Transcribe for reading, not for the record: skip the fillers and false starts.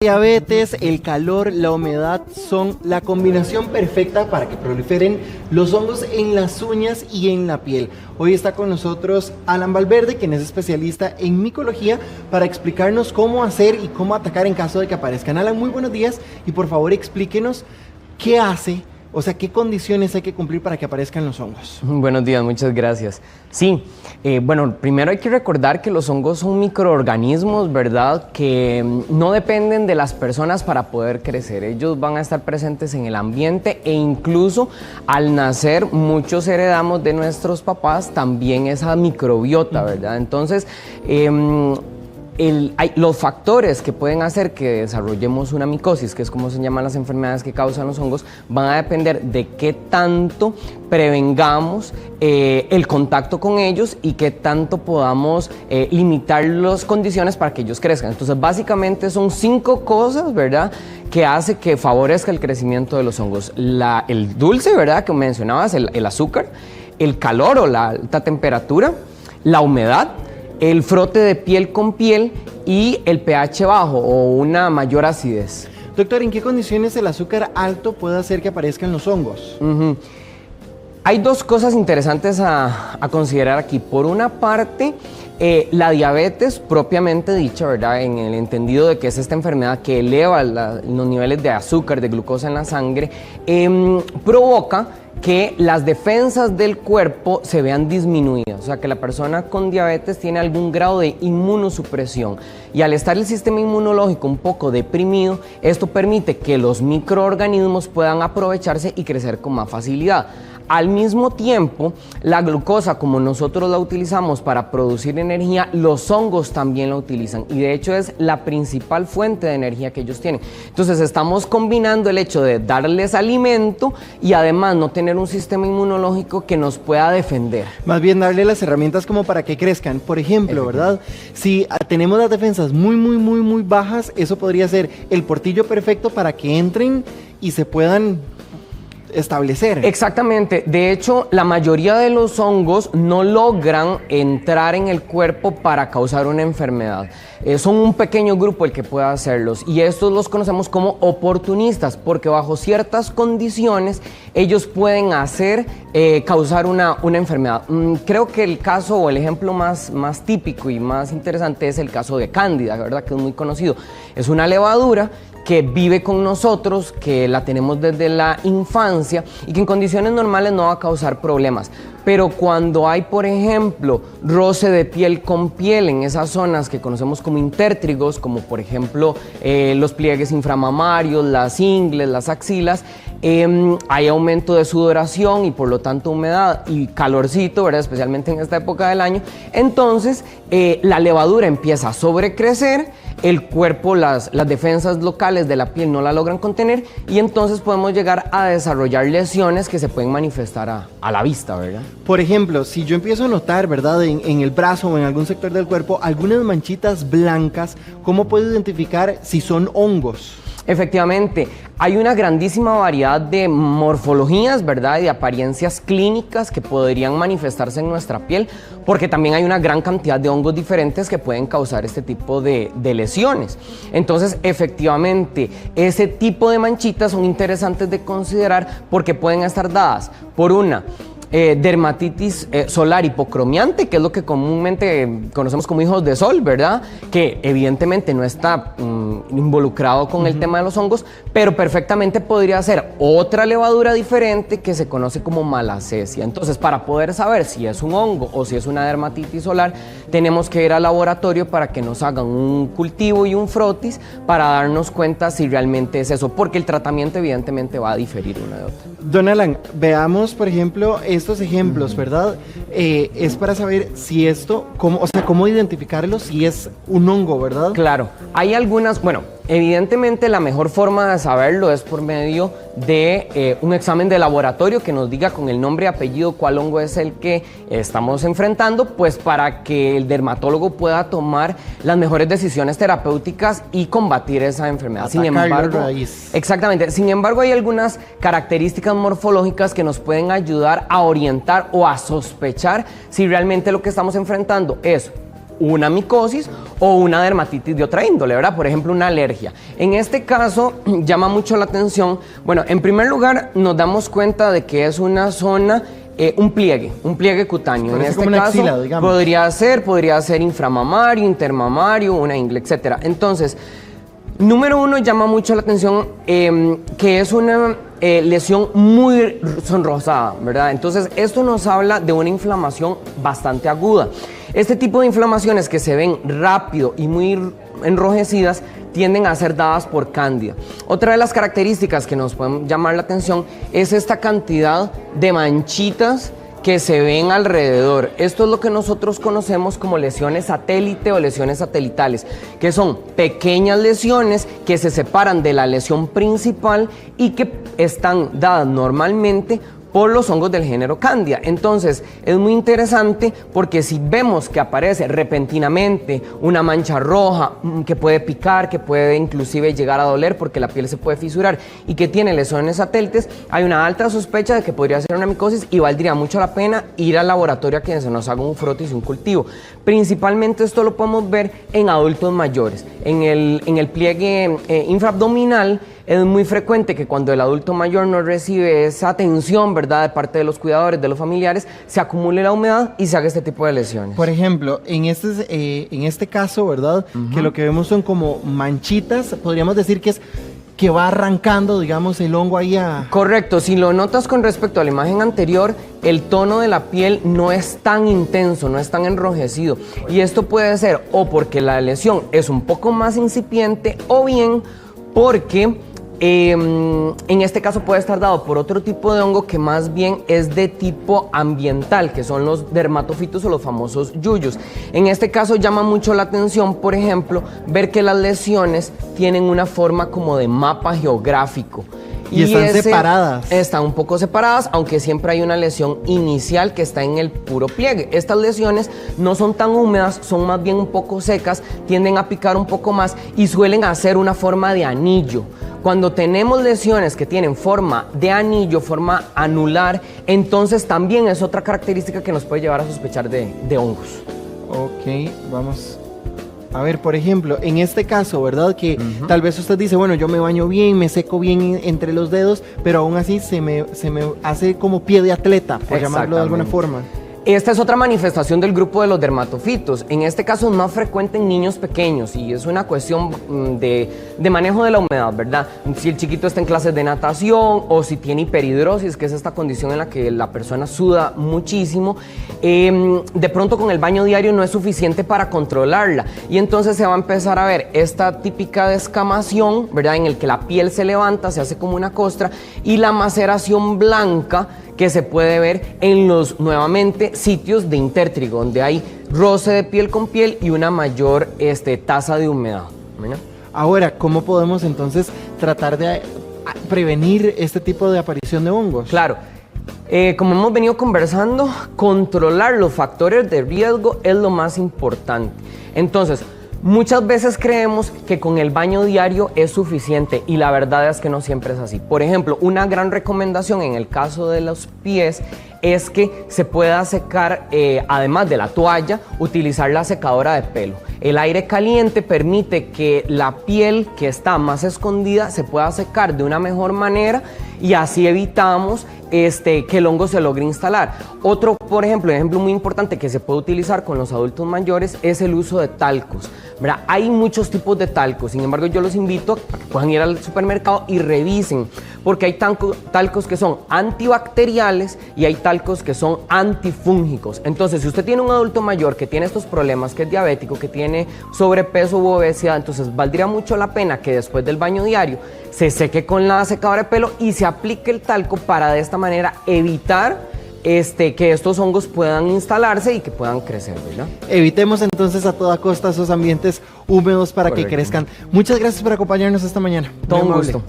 Diabetes, el calor, la humedad son la combinación perfecta para que proliferen los hongos en las uñas y en la piel. Hoy está con nosotros Alan Valverde, quien es especialista en micología, para explicarnos cómo hacer y cómo atacar en caso de que aparezcan. Alan, muy buenos días y por favor explíquenos qué hace, o sea, qué condiciones hay que cumplir para que aparezcan los hongos. Buenos días, muchas gracias. Sí, bueno, primero hay que recordar que los hongos son microorganismos, ¿verdad? Que no dependen de las personas para poder crecer. Ellos van a estar presentes en el ambiente e incluso al nacer muchos heredamos de nuestros papás también esa microbiota, ¿verdad? Entonces, los factores que pueden hacer que desarrollemos una micosis, que es como se llaman las enfermedades que causan los hongos, van a depender de qué tanto prevengamos el contacto con ellos y qué tanto podamos limitar las condiciones para que ellos crezcan. Entonces, básicamente son 5 cosas, ¿verdad?, que hace que favorezca el crecimiento de los hongos. El dulce, ¿verdad?, que mencionabas, el azúcar, el calor o la alta temperatura, la humedad, el frote de piel con piel y el pH bajo o una mayor acidez. Doctor, ¿en qué condiciones el azúcar alto puede hacer que aparezcan los hongos? Hay 2 cosas interesantes a considerar aquí. Por una parte, la diabetes propiamente dicha, ¿verdad?, en el entendido de que es esta enfermedad que eleva los niveles de azúcar, de glucosa en la sangre, provoca que las defensas del cuerpo se vean disminuidas, o sea que la persona con diabetes tiene algún grado de inmunosupresión y al estar el sistema inmunológico un poco deprimido, esto permite que los microorganismos puedan aprovecharse y crecer con más facilidad. Al mismo tiempo, la glucosa, como nosotros la utilizamos para producir energía, los hongos también la utilizan y de hecho es la principal fuente de energía que ellos tienen. Entonces estamos combinando el hecho de darles alimento y además no tener un sistema inmunológico que nos pueda defender. Más bien darle las herramientas como para que crezcan. Por ejemplo, ¿verdad? Si tenemos las defensas muy bajas, eso podría ser el portillo perfecto para que entren y se puedan establecer. Exactamente. De hecho, la mayoría de los hongos no logran entrar en el cuerpo para causar una enfermedad. Son un pequeño grupo el que puede hacerlos y estos los conocemos como oportunistas porque bajo ciertas condiciones ellos pueden causar una enfermedad. Creo que el caso o el ejemplo más típico y más interesante es el caso de Cándida, ¿verdad?, que es muy conocido. Es una levadura que vive con nosotros, que la tenemos desde la infancia y que en condiciones normales no va a causar problemas. Pero cuando hay, por ejemplo, roce de piel con piel en esas zonas que conocemos como intértrigos, como por ejemplo los pliegues inframamarios, las ingles, las axilas, hay aumento de sudoración y por lo tanto humedad y calorcito, ¿verdad?, especialmente en esta época del año, entonces la levadura empieza a sobrecrecer, el cuerpo, las defensas locales de la piel no la logran contener y entonces podemos llegar a desarrollar lesiones que se pueden manifestar a la vista, ¿verdad? Por ejemplo, si yo empiezo a notar, ¿verdad?, en el brazo o en algún sector del cuerpo, algunas manchitas blancas, ¿cómo puedo identificar si son hongos? Efectivamente, hay una grandísima variedad de morfologías, ¿verdad?, y de apariencias clínicas que podrían manifestarse en nuestra piel, porque también hay una gran cantidad de hongos diferentes que pueden causar este tipo de lesiones. Entonces, efectivamente, ese tipo de manchitas son interesantes de considerar porque pueden estar dadas por una dermatitis solar hipocromiante, que es lo que comúnmente conocemos como hijos de sol, ¿verdad?, que evidentemente no está involucrado con el tema de los hongos, pero perfectamente podría ser otra levadura diferente que se conoce como malacesia. Entonces, para poder saber si es un hongo o si es una dermatitis solar, tenemos que ir al laboratorio para que nos hagan un cultivo y un frotis para darnos cuenta si realmente es eso, porque el tratamiento evidentemente va a diferir una de otra. Don Alan, veamos por ejemplo estos ejemplos, ¿verdad? Es para saber si esto, cómo identificarlo, si es un hongo, ¿verdad? Claro, hay algunas, bueno, evidentemente la mejor forma de saberlo es por medio de un examen de laboratorio que nos diga con el nombre y apellido cuál hongo es el que estamos enfrentando, pues para que el dermatólogo pueda tomar las mejores decisiones terapéuticas y combatir esa enfermedad. Sin embargo, exactamente. Sin embargo, hay algunas características morfológicas que nos pueden ayudar a orientar o a sospechar si realmente lo que estamos enfrentando es una micosis o una dermatitis de otra índole, ¿verdad? Por ejemplo, una alergia. En este caso, llama mucho la atención. Bueno, en primer lugar, nos damos cuenta de que es una zona, un pliegue cutáneo. En este caso, axila, podría ser inframamario, intermamario, una ingle, etc. Entonces, número uno, llama mucho la atención que es una lesión muy sonrosada, ¿verdad? Entonces, esto nos habla de una inflamación bastante aguda. Este tipo de inflamaciones que se ven rápido y muy enrojecidas tienden a ser dadas por cándida. Otra de las características que nos pueden llamar la atención es esta cantidad de manchitas que se ven alrededor. Esto es lo que nosotros conocemos como lesiones satélite o lesiones satelitales, que son pequeñas lesiones que se separan de la lesión principal y que están dadas normalmente por los hongos del género Candida. Entonces, es muy interesante porque si vemos que aparece repentinamente una mancha roja que puede picar, que puede inclusive llegar a doler porque la piel se puede fisurar y que tiene lesiones satélites, hay una alta sospecha de que podría ser una micosis y valdría mucho la pena ir al laboratorio a que se nos haga un frotis y un cultivo. Principalmente esto lo podemos ver en adultos mayores. En el pliegue infraabdominal es muy frecuente que cuando el adulto mayor no recibe esa atención, ¿verdad?, de parte de los cuidadores, de los familiares, se acumule la humedad y se haga este tipo de lesiones. Por ejemplo, en este caso, ¿verdad?, que lo que vemos son como manchitas, podríamos decir que va arrancando, digamos, el hongo ahí a... Correcto, si lo notas con respecto a la imagen anterior, el tono de la piel no es tan intenso, no es tan enrojecido. Y esto puede ser o porque la lesión es un poco más incipiente o bien porque... en este caso puede estar dado por otro tipo de hongo que más bien es de tipo ambiental, que son los dermatofitos o los famosos yuyos. En este caso llama mucho la atención, por ejemplo, ver que las lesiones tienen una forma como de mapa geográfico. Y están separadas. Están un poco separadas, aunque siempre hay una lesión inicial que está en el puro pliegue. Estas lesiones no son tan húmedas, son más bien un poco secas, tienden a picar un poco más y suelen hacer una forma de anillo. Cuando tenemos lesiones que tienen forma de anillo, forma anular, entonces también es otra característica que nos puede llevar a sospechar de hongos. Ok, vamos a ver, por ejemplo, en este caso, ¿verdad? Que tal vez usted dice, bueno, yo me baño bien, me seco bien entre los dedos, pero aún así se me hace como pie de atleta, por llamarlo de alguna forma. Esta es otra manifestación del grupo de los dermatofitos. En este caso es más frecuente en niños pequeños y es una cuestión de manejo de la humedad, ¿verdad? Si el chiquito está en clases de natación o si tiene hiperhidrosis, que es esta condición en la que la persona suda muchísimo, de pronto con el baño diario no es suficiente para controlarla y entonces se va a empezar a ver esta típica descamación, ¿verdad? En el que la piel se levanta, se hace como una costra y la maceración blanca que se puede ver en los, nuevamente, sitios de intertrigo, donde hay roce de piel con piel y una mayor tasa de humedad. ¿Verdad? Ahora, ¿cómo podemos entonces tratar de prevenir este tipo de aparición de hongos? Claro, como hemos venido conversando, controlar los factores de riesgo es lo más importante. Entonces, muchas veces creemos que con el baño diario es suficiente y la verdad es que no siempre es así. Por ejemplo, una gran recomendación en el caso de los pies es que se pueda secar, además de la toalla, utilizar la secadora de pelo. El aire caliente permite que la piel que está más escondida se pueda secar de una mejor manera y así evitamos que el hongo se logre instalar. Otro, por ejemplo, ejemplo muy importante que se puede utilizar con los adultos mayores es el uso de talcos, ¿verdad? Hay muchos tipos de talcos, sin embargo yo los invito a que puedan ir al supermercado y revisen, porque hay talcos que son antibacteriales y hay talcos que son antifúngicos. Entonces, si usted tiene un adulto mayor que tiene estos problemas, que es diabético, que tiene sobrepeso u obesidad, entonces valdría mucho la pena que después del baño diario se seque con la secadora de pelo y se aplique el talco para de esta manera evitar que estos hongos puedan instalarse y que puedan crecer, ¿verdad? Evitemos entonces a toda costa esos ambientes húmedos para que crezcan. Muchas gracias por acompañarnos esta mañana. Todo un gusto.